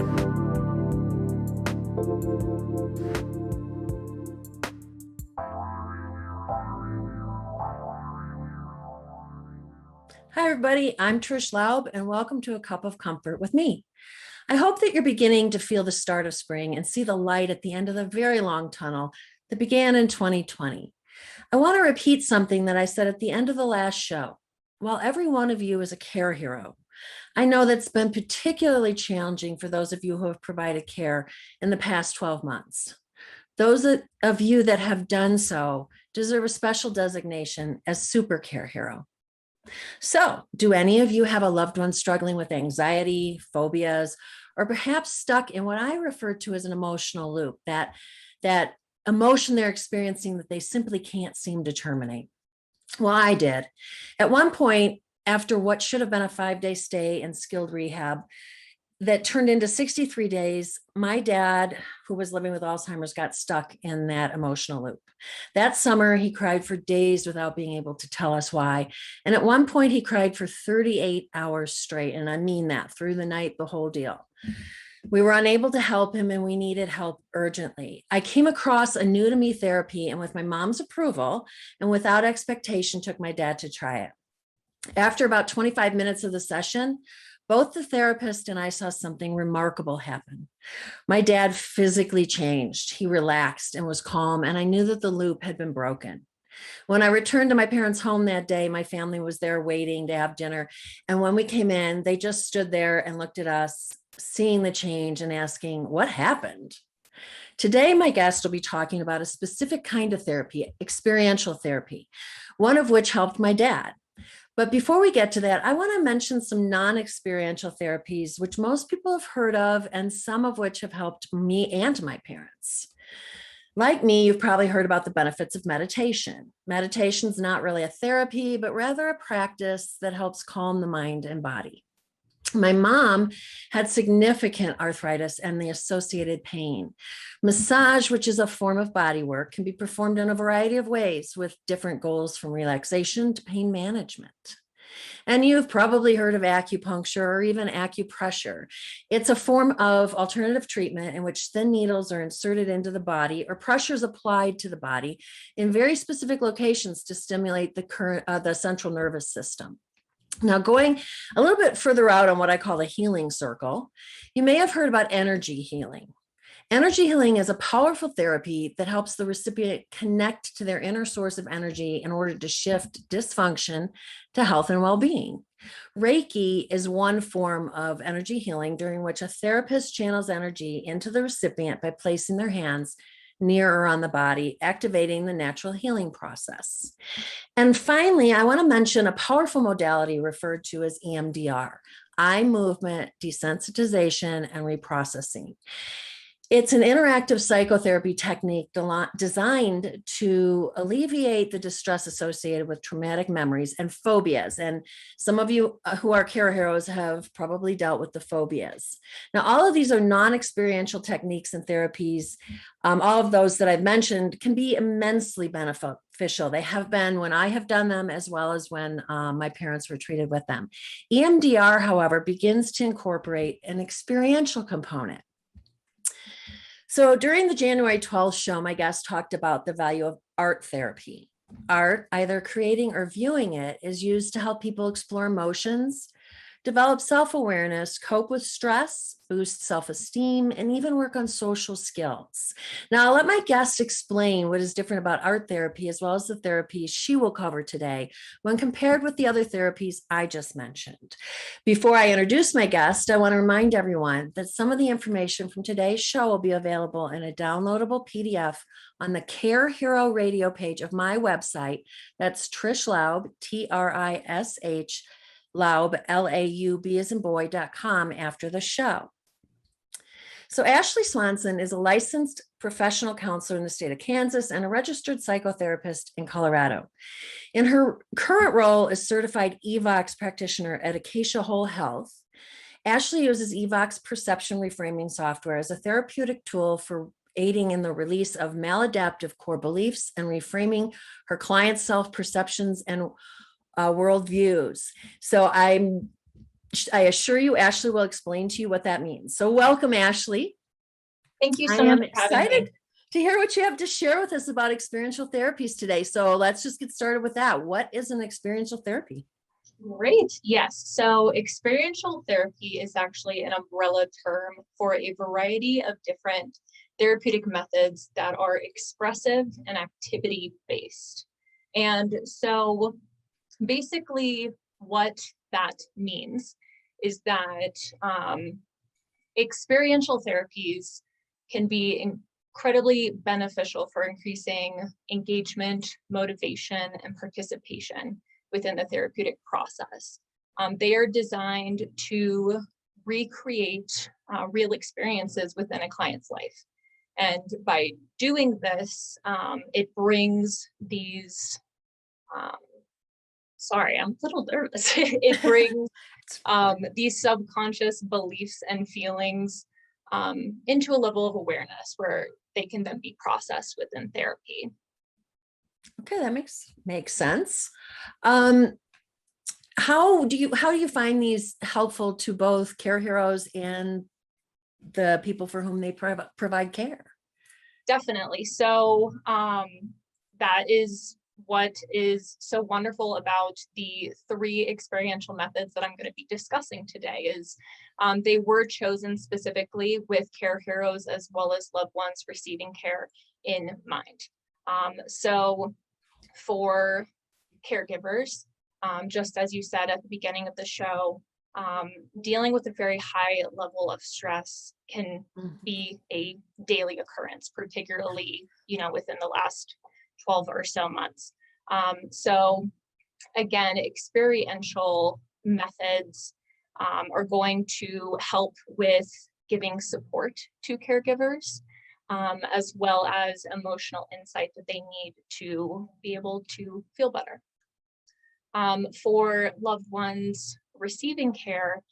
Hi, everybody. I'm Trish Laub, and welcome to A Cup of Comfort with me. I hope that you're beginning to feel the start of spring and see the light at the end of the very long tunnel that began in 2020. I want to repeat something that I said at the end of the last show. While every one of you is a care hero, I know that's been particularly challenging for those of you who have provided care in the past 12 months. Those of you that have done so deserve a special designation as super care hero. So, do any of you have a loved one struggling with anxiety, phobias, or perhaps stuck in what I refer to as an emotional loop, that emotion they're experiencing that they simply can't seem to terminate? Well, I did. At one point, after what should have been a 5-day stay in skilled rehab that turned into 63 days, my dad, who was living with Alzheimer's, got stuck in that emotional loop. That summer, he cried for days without being able to tell us why. And at one point, he cried for 38 hours straight. And I mean that, through the night, the whole deal. We were unable to help him, and we needed help urgently. I came across a new to me therapy, and with my mom's approval and without expectation, took my dad to try it. After about 25 minutes of the session, both the therapist and I saw something remarkable happen. My dad physically changed. He relaxed and was calm, and I knew that the loop had been broken. When I returned to my parents' home that day, my family was there waiting to have dinner. And when we came in, they just stood there and looked at us, seeing the change and asking, what happened? Today, my guest will be talking about a specific kind of therapy, experiential therapy, one of which helped my dad. But before we get to that, I want to mention some non-experiential therapies, which most people have heard of, and some of which have helped me and my parents. Like me, you've probably heard about the benefits of meditation. Meditation is not really a therapy, but rather a practice that helps calm the mind and body. My mom had significant arthritis and the associated pain. Massage, which is a form of body work, can be performed in a variety of ways with different goals, from relaxation to pain management. And you've probably heard of acupuncture or even acupressure. It's a form of alternative treatment in which thin needles are inserted into the body or pressures applied to the body in very specific locations to stimulate the central nervous system. Now, going a little bit further out on what I call the healing circle, you may have heard about energy healing. Energy healing is a powerful therapy that helps the recipient connect to their inner source of energy in order to shift dysfunction to health and well-being. Reiki is one form of energy healing during which a therapist channels energy into the recipient by placing their hands near or on the body, activating the natural healing process. And finally, I want to mention a powerful modality referred to as Emdr, eye movement desensitization and reprocessing. It's an interactive psychotherapy technique designed to alleviate the distress associated with traumatic memories and phobias. And some of you who are care heroes have probably dealt with the phobias. Now, all of these are non-experiential techniques and therapies. All of those that I've mentioned can be immensely beneficial. They have been when I have done them, as well as when my parents were treated with them. EMDR, however, begins to incorporate an experiential component. So during the January 12th show, my guest talked about the value of art therapy. Art, either creating or viewing it, is used to help people explore emotions, develop self-awareness, cope with stress, boost self-esteem, and even work on social skills. Now, I'll let my guest explain what is different about art therapy, as well as the therapies she will cover today when compared with the other therapies I just mentioned. Before I introduce my guest, I want to remind everyone that some of the information from today's show will be available in a downloadable PDF on the Care Hero radio page of my website. That's Trish Laub, Trish Laub, Laub as in boy.com, after the show. So Ashley Swanson is a licensed professional counselor in the state of Kansas and a registered psychotherapist in Colorado. In her current role as certified Evox practitioner at Acacia Whole Health, Ashley uses Evox perception reframing software as a therapeutic tool for aiding in the release of maladaptive core beliefs and reframing her clients' self-perceptions and worldviews. So I'm I assure you, Ashley will explain to you what that means. So welcome, Ashley. Thank you I so much am for having excited me. to hear what you have to share with us about experiential therapies today. So let's just get started with that. What is an experiential therapy? Great. Yes. So experiential therapy is actually an umbrella term for a variety of different therapeutic methods that are expressive and activity based. And so basically what that means is that experiential therapies can be incredibly beneficial for increasing engagement, motivation, and participation within the therapeutic process. They are designed to recreate real experiences within a client's life. And by doing this, it brings these, sorry, I'm a little nervous. It brings these subconscious beliefs and feelings into a level of awareness where they can then be processed within therapy. Okay, that makes sense. How do you find these helpful to both care heroes and the people for whom they provide care? Definitely. So that is what is so wonderful about the 3 experiential methods that I'm going to be discussing today is they were chosen specifically with care heroes as well as loved ones receiving care in mind. So for caregivers, just as you said at the beginning of the show, dealing with a very high level of stress can be a daily occurrence, particularly, within the last 12 or so months. So again, experiential methods are going to help with giving support to caregivers, as well as emotional insight that they need to be able to feel better. For loved ones receiving care,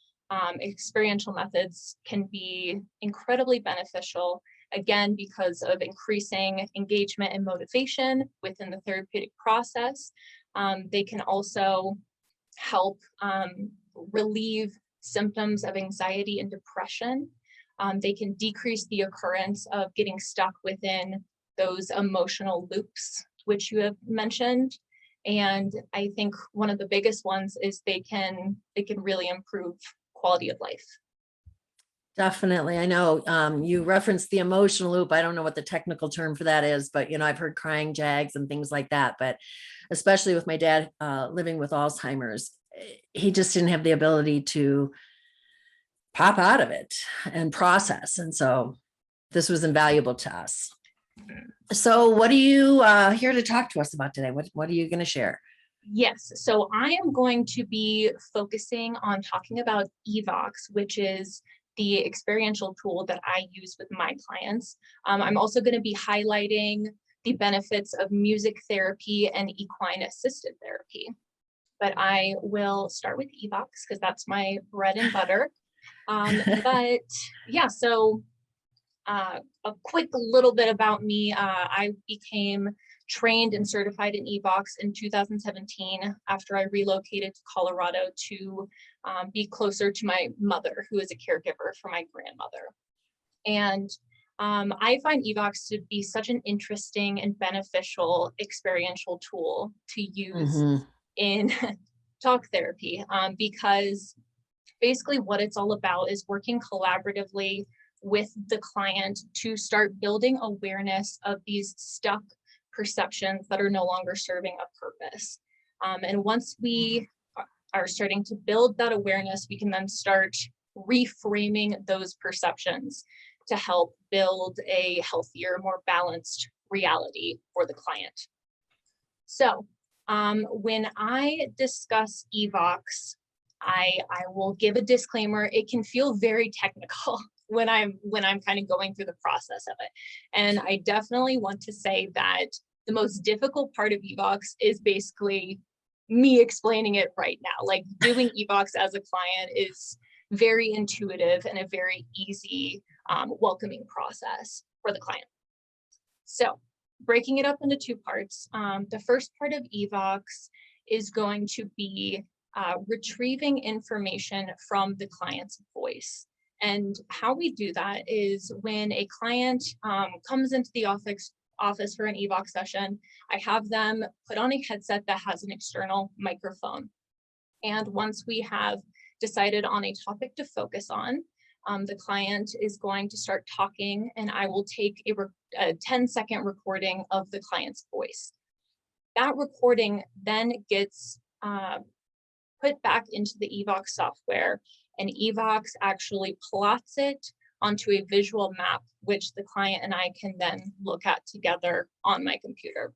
experiential methods can be incredibly beneficial, again, because of increasing engagement and motivation within the therapeutic process. They can also help relieve symptoms of anxiety and depression. They can decrease the occurrence of getting stuck within those emotional loops, which you have mentioned. And I think one of the biggest ones is they can really improve quality of life. Definitely. I know you referenced the emotional loop. I don't know what the technical term for that is, but I've heard crying jags and things like that. But especially with my dad living with Alzheimer's, he just didn't have the ability to pop out of it and process. And so this was invaluable to us. So what are you here to talk to us about today? What are you going to share? Yes, so I am going to be focusing on talking about Evox, which is the experiential tool that I use with my clients. I'm also going to be highlighting the benefits of music therapy and equine assisted therapy. But I will start with Evox because that's my bread and butter. But yeah, so a quick little bit about me. I became trained and certified in Evox in 2017 after I relocated to Colorado to be closer to my mother, who is a caregiver for my grandmother. And I find Evox to be such an interesting and beneficial experiential tool to use in talk therapy because basically what it's all about is working collaboratively with the client to start building awareness of these stuck perceptions that are no longer serving a purpose. And once we are starting to build that awareness, we can then start reframing those perceptions to help build a healthier, more balanced reality for the client. So when I discuss Evox, I will give a disclaimer. It can feel very technical when I'm kind of going through the process of it. And I definitely want to say that the most difficult part of Evox is basically me explaining it right now. Like doing Evox as a client is very intuitive and a very easy, welcoming process for the client. So breaking it up into 2 parts. The first part of Evox is going to be retrieving information from the client's voice. And how we do that is when a client comes into the office for an Evox session, I have them put on a headset that has an external microphone. And once we have decided on a topic to focus on, the client is going to start talking, and I will take a 10-second recording of the client's voice. That recording then gets put back into the Evox software, and Evox actually plots it onto a visual map, which the client and I can then look at together on my computer.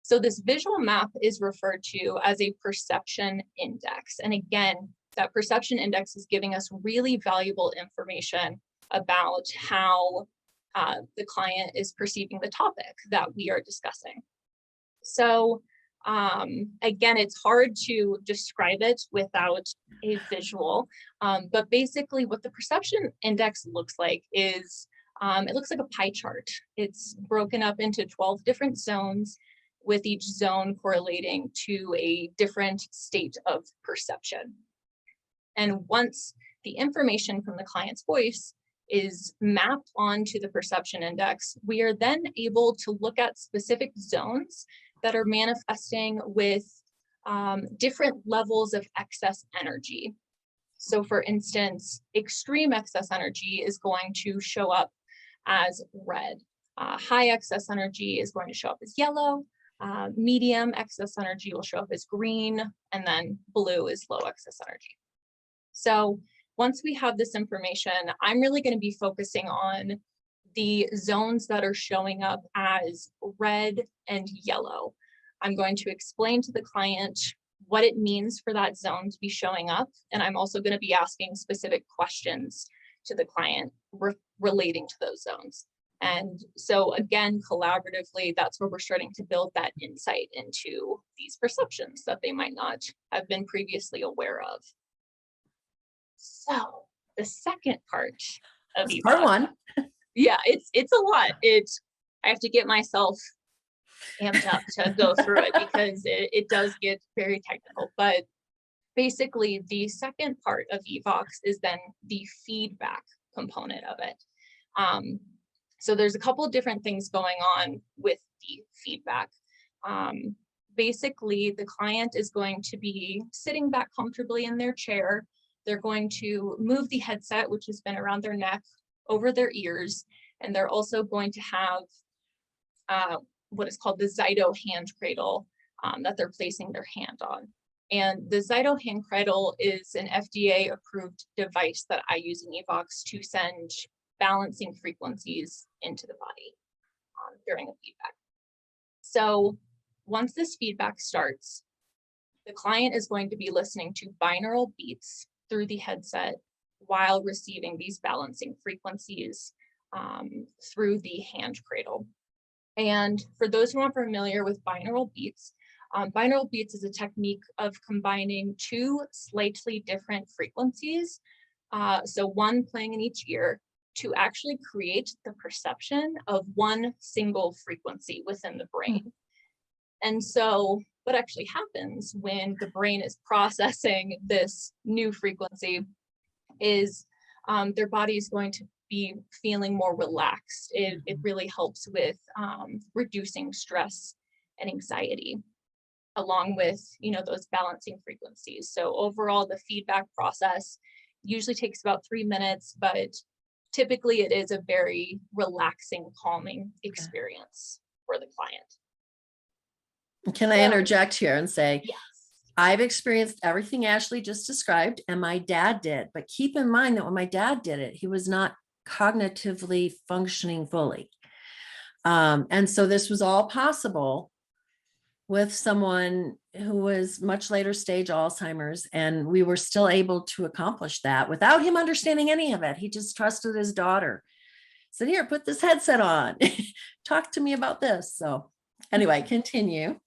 So this visual map is referred to as a perception index. And again, that perception index is giving us really valuable information about how the client is perceiving the topic that we are discussing. So again, it's hard to describe it without a visual, but basically what the perception index looks like is, it looks like a pie chart. It's broken up into 12 different zones, with each zone correlating to a different state of perception. And once the information from the client's voice is mapped onto the perception index, we are then able to look at specific zones that are manifesting with different levels of excess energy. So for instance, extreme excess energy is going to show up as red. High excess energy is going to show up as yellow. Medium excess energy will show up as green, and then blue is low excess energy. So once we have this information, I'm really going to be focusing on the zones that are showing up as red and yellow. I'm going to explain to the client what it means for that zone to be showing up, and I'm also going to be asking specific questions to the client relating to those zones. And so again, collaboratively, that's where we're starting to build that insight into these perceptions that they might not have been previously aware of. So the second part of Evox, part one. Yeah, it's a lot. I have to get myself amped up to go through it because it does get very technical. But basically, the second part of Evox is then the feedback component of it. So there's a couple of different things going on with the feedback. Basically, the client is going to be sitting back comfortably in their chair. They're going to move the headset, which has been around their neck, over their ears, and they're also going to have what is called the Zyto hand cradle that they're placing their hand on. And the Zyto hand cradle is an FDA approved device that I use in Evox to send balancing frequencies into the body during a feedback. So once this feedback starts, the client is going to be listening to binaural beats through the headset while receiving these balancing frequencies through the hand cradle. And for those who aren't familiar with binaural beats is a technique of combining two slightly different frequencies, so one playing in each ear, to actually create the perception of one single frequency within the brain. And so what actually happens when the brain is processing this new frequency is their body is going to be feeling more relaxed. It really helps with reducing stress and anxiety, along with, those balancing frequencies. So overall, the feedback process usually takes about 3 minutes, but typically it is a very relaxing, calming experience for the client. Can I interject here and say, yes, I've experienced everything Ashley just described, and my dad did. But keep in mind that when my dad did it, he was not cognitively functioning fully. And so this was all possible with someone who was much later stage Alzheimer's, and we were still able to accomplish that without him understanding any of it. He just trusted his daughter. Said, here, put this headset on. Talk to me about this. So anyway, continue.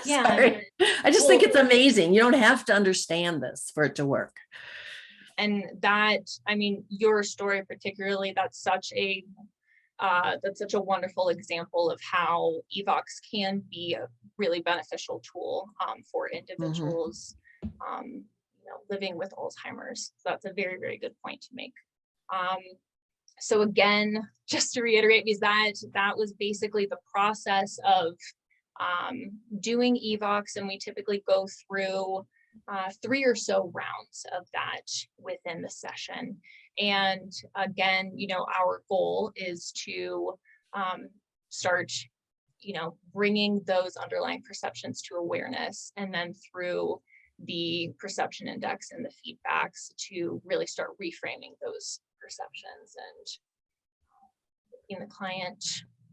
Yeah. Sorry. I just think it's amazing. You don't have to understand this for it to work. And that, your story particularly, that's such a wonderful example of how Evox can be a really beneficial tool for individuals living with Alzheimer's. So that's a very, very good point to make. So again, just to reiterate, because that was basically the process of doing Evox, and we typically go through 3 or so rounds of that within the session. And again, our goal is to start, bringing those underlying perceptions to awareness, and then through the perception index and the feedbacks to really start reframing those perceptions and making the client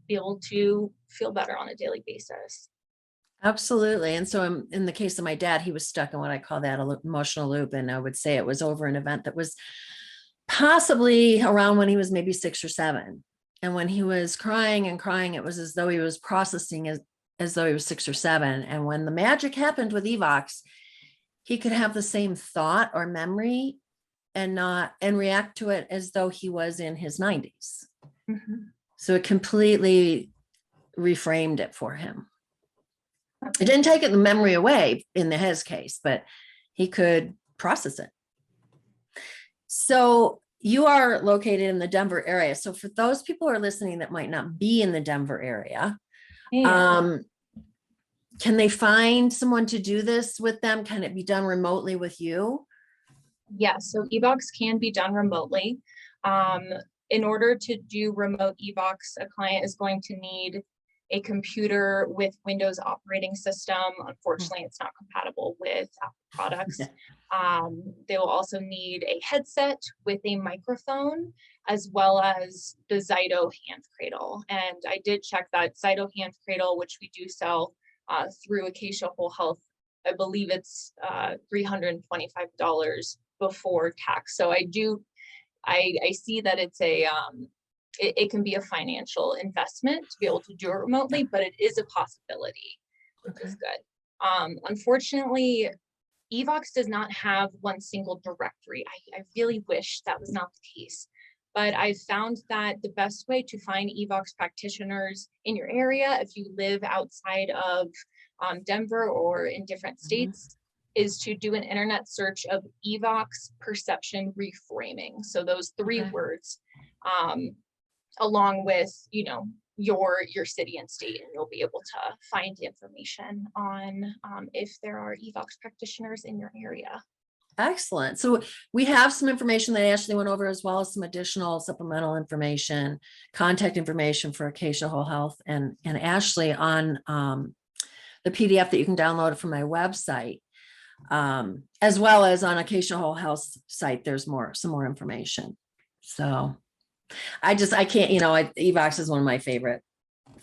be able to feel better on a daily basis. Absolutely. And so in the case of my dad, he was stuck in what I call that emotional loop. And I would say it was over an event that was possibly around when he was maybe 6 or 7. And when he was crying and crying, it was as though he was processing as though he was 6 or 7. And when the magic happened with Evox, he could have the same thought or memory and react to it as though he was in his 90s. Mm-hmm. So it completely reframed it for him. It didn't take the memory away in his case, but he could process it. So you are located in the Denver area. So for those people who are listening that might not be in the Denver area, can they find someone to do this with them? Can it be done remotely with you? Yes, so Evox can be done remotely. In order to do remote Evox, a client is going to need a computer with Windows operating system. Unfortunately, it's not compatible with Apple products. They will also need a headset with a microphone, as well as the Zyto hand cradle. And I did check that Zyto hand cradle, which we do sell through Acacia Whole Health. I believe it's $325 before tax. So I see that it's it can be a financial investment to be able to do it remotely, but it is a possibility, which is good. Unfortunately, Evox does not have one single directory. I really wish that was not the case, but I found that the best way to find Evox practitioners in your area, if you live outside of Denver or in different states, is to do an internet search of Evox perception reframing. So those 3 words, along with, your city and state, and you'll be able to find information on if there are Evox practitioners in your area. Excellent. So we have some information that Ashley went over, as well as some additional supplemental information, contact information for Acacia Whole Health and Ashley on the PDF that you can download from my website, as well as on Acacia Whole Health site. There's some more information. So I can't, Evox is one of my favorite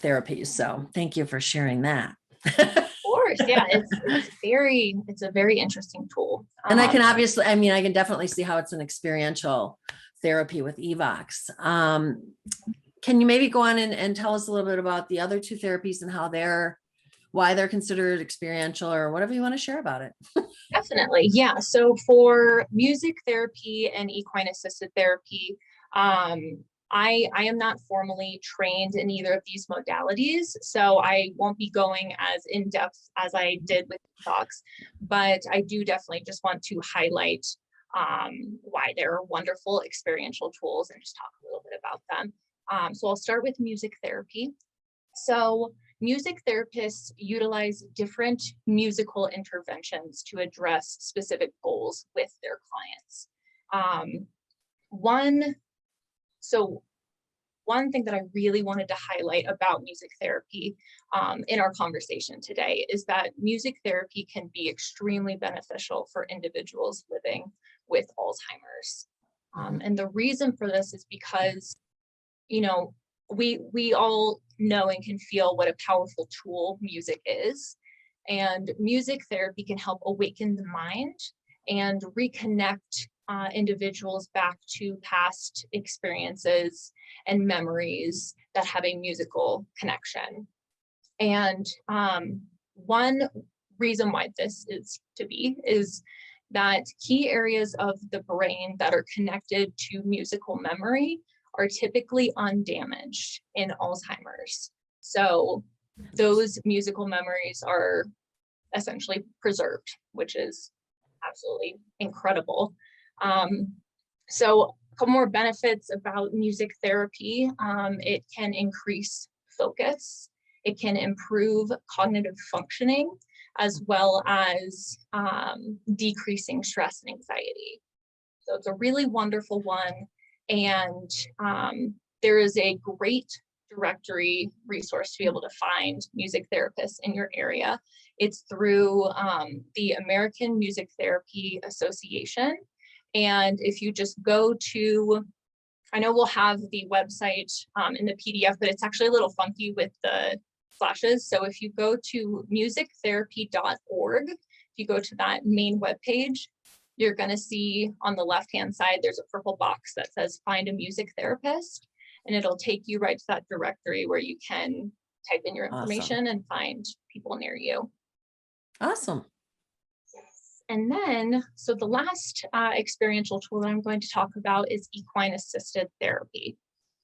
therapies. So thank you for sharing that. Of course. Yeah. It's a very interesting tool. And I can definitely see how it's an experiential therapy with Evox. Can you maybe go on and tell us a little bit about the other 2 therapies and why they're considered experiential, or whatever you want to share about it? Definitely. Yeah. So for music therapy and equine assisted therapy, I am not formally trained in either of these modalities, so I won't be going as in depth as I did with Evox, but I do definitely just want to highlight why they're wonderful experiential tools and just talk a little bit about them. So I'll start with music therapy. So music therapists utilize different musical interventions to address specific goals with their clients. One thing that I really wanted to highlight about music therapy in our conversation today is that music therapy can be extremely beneficial for individuals living with Alzheimer's. And the reason for this is because, we all know and can feel what a powerful tool music is. And music therapy can help awaken the mind and reconnect individuals back to past experiences and memories that have a musical connection. And one reason why this is that key areas of the brain that are connected to musical memory are typically undamaged in Alzheimer's. So those musical memories are essentially preserved, which is absolutely incredible. So a couple more benefits about music therapy. It can increase focus. It can improve cognitive functioning, as well as decreasing stress and anxiety. So it's a really wonderful one. And there is a great directory resource to be able to find music therapists in your area. It's through the American Music Therapy Association. And if you just go to, I know we'll have the website in the PDF, but it's actually a little funky with the flashes. So if you go to musictherapy.org, if you go to that main webpage, you're going to see on the left-hand side, there's a purple box that says find a music therapist, and it'll take you right to that directory where you can type in your information and find people near you. Awesome. Yes. And then, so the last experiential tool that I'm going to talk about is equine assisted therapy.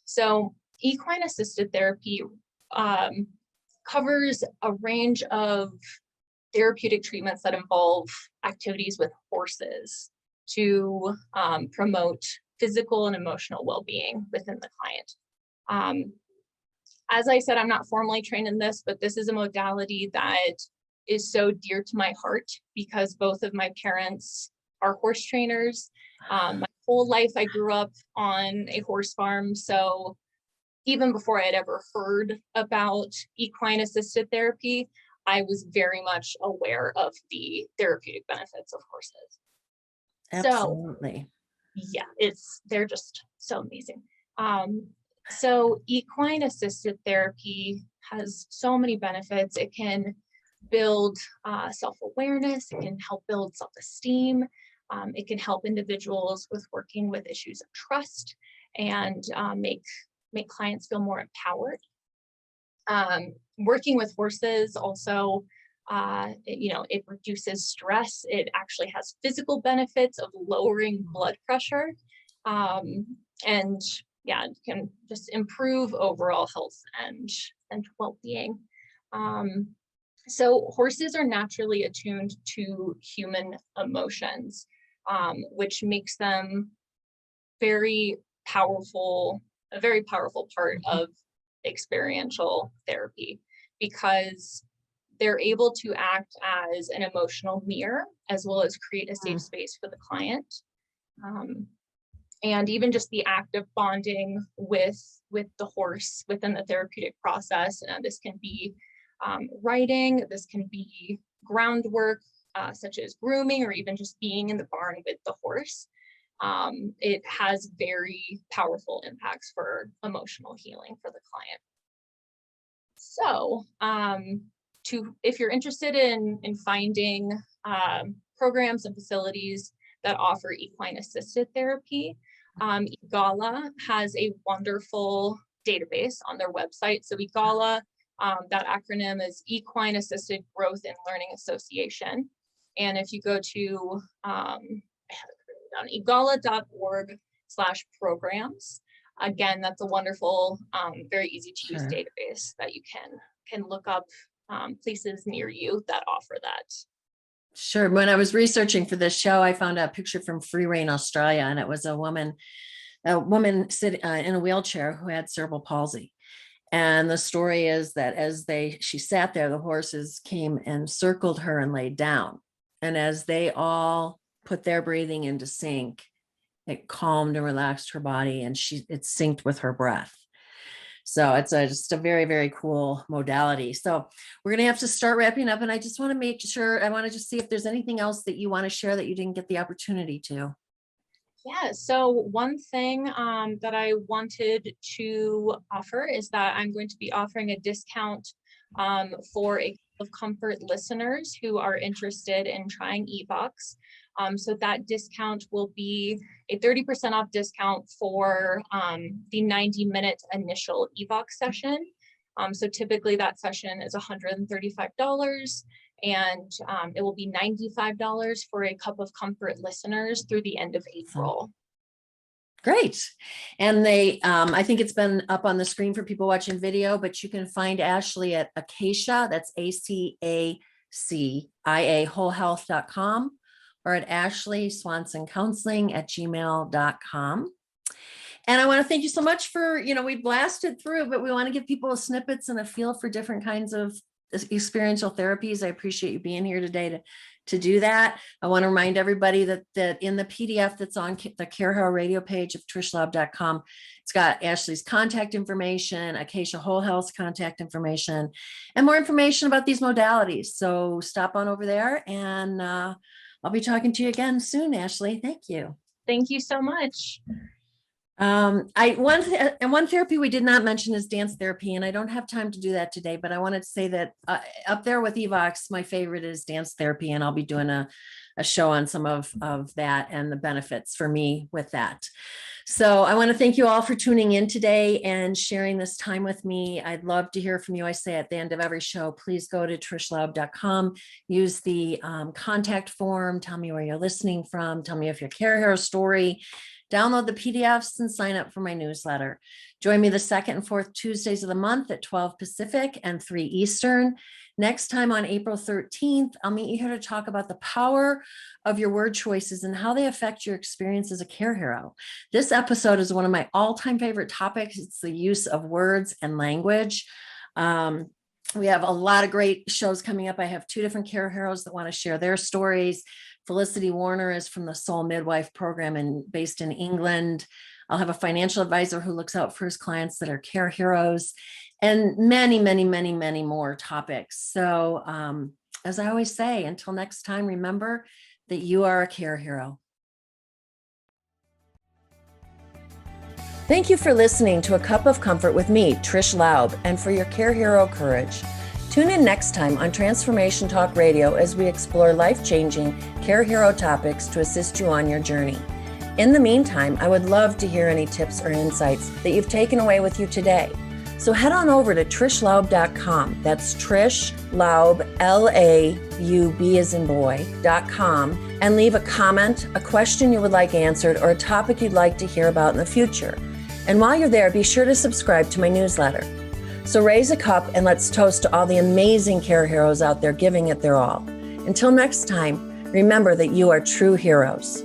So equine assisted therapy covers a range of therapeutic treatments that involve activities with horses to promote physical and emotional well-being within the client. As I said, I'm not formally trained in this, but this is a modality that is so dear to my heart because both of my parents are horse trainers. My whole life I grew up on a horse farm, so even before I had ever heard about equine assisted therapy, I was very much aware of the therapeutic benefits of horses. Absolutely. So, yeah, they're just so amazing. So equine assisted therapy has so many benefits. It can build self-awareness. It can help build self-esteem. It can help individuals with working with issues of trust and make clients feel more empowered. Working with horses also, it reduces stress. It actually has physical benefits of lowering blood pressure, and yeah, it can just improve overall health and well-being. So horses are naturally attuned to human emotions, which makes them a very powerful part of experiential therapy, because they're able to act as an emotional mirror as well as create a safe space for the client. And even just the act of bonding with the horse within the therapeutic process. This can be riding, this can be groundwork, such as grooming, or even just being in the barn with the horse. It has very powerful impacts for emotional healing for the client. So if you're interested in finding programs and facilities that offer equine assisted therapy, EGALA has a wonderful database on their website. So EGALA, that acronym is Equine Assisted Growth and Learning Association. And if you go to egala.org/programs. Again, that's a wonderful, very easy to use database that you can look up places near you that offer that. Sure. When I was researching for this show, I found a picture from Free Rein, Australia, and it was a woman sitting in a wheelchair who had cerebral palsy. And the story is that she sat there, the horses came and circled her and laid down. And as they all put their breathing into sync, it calmed and relaxed her body, and it synced with her breath. So it's just a very, very cool modality. So we're going to have to start wrapping up, and I just want to make sure, I want to just see if there's anything else that you want to share that you didn't get the opportunity to. Yeah, so one thing that I wanted to offer is that I'm going to be offering a discount for a of comfort listeners who are interested in trying Evox. So that discount will be a 30% off discount for the 90-minute initial Evox session. So typically that session is $135, and it will be $95 for a Cup of Comfort listeners through the end of April. Great. And I think it's been up on the screen for people watching video, but you can find Ashley at Acacia, that's ACACIA, wholehealth.com, or at ashleyswansoncounseling@gmail.com. And I want to thank you so much for, we blasted through, but we want to give people snippets and a feel for different kinds of experiential therapies. I appreciate you being here today to do that. I want to remind everybody that in the PDF that's on the Care Hero radio page of trishlaub.com, it's got Ashley's contact information, Acacia Whole Health's contact information, and more information about these modalities. So stop on over there, and I'll be talking to you again soon, Ashley. Thank you. Thank you so much. One therapy we did not mention is dance therapy, and I don't have time to do that today, but I wanted to say that up there with Evox, my favorite is dance therapy, and I'll be doing a show on some of that and the benefits for me with that. So I want to thank you all for tuning in today and sharing this time with me. I'd love to hear from you. I say at the end of every show, please go to trishlaub.com, use the contact form, tell me where you're listening from, tell me if your Care Hero story, download the PDFs and sign up for my newsletter. Join me the second and fourth Tuesdays of the month at 12 Pacific and 3 Eastern. Next time on April 13th, I'll meet you here to talk about the power of your word choices and how they affect your experience as a care hero. This episode is one of my all-time favorite topics. It's the use of words and language. We have a lot of great shows coming up. I have 2 different care heroes that want to share their stories. Felicity Warner is from the Soul Midwife program based in England. I'll have a financial advisor who looks out for his clients that are care heroes, and many, many, many, many more topics. So as I always say, until next time, remember that you are a care hero. Thank you for listening to A Cup of Comfort with me, Trish Laub, and for your care hero courage. Tune in next time on Transformation Talk Radio as we explore life-changing care hero topics to assist you on your journey. In the meantime, I would love to hear any tips or insights that you've taken away with you today. So head on over to trishlaub.com. That's Trish Laub, L-A-U-B as in boy.com, and leave a comment, a question you would like answered, or a topic you'd like to hear about in the future. And while you're there, be sure to subscribe to my newsletter. So raise a cup and let's toast to all the amazing care heroes out there giving it their all. Until next time, remember that you are true heroes.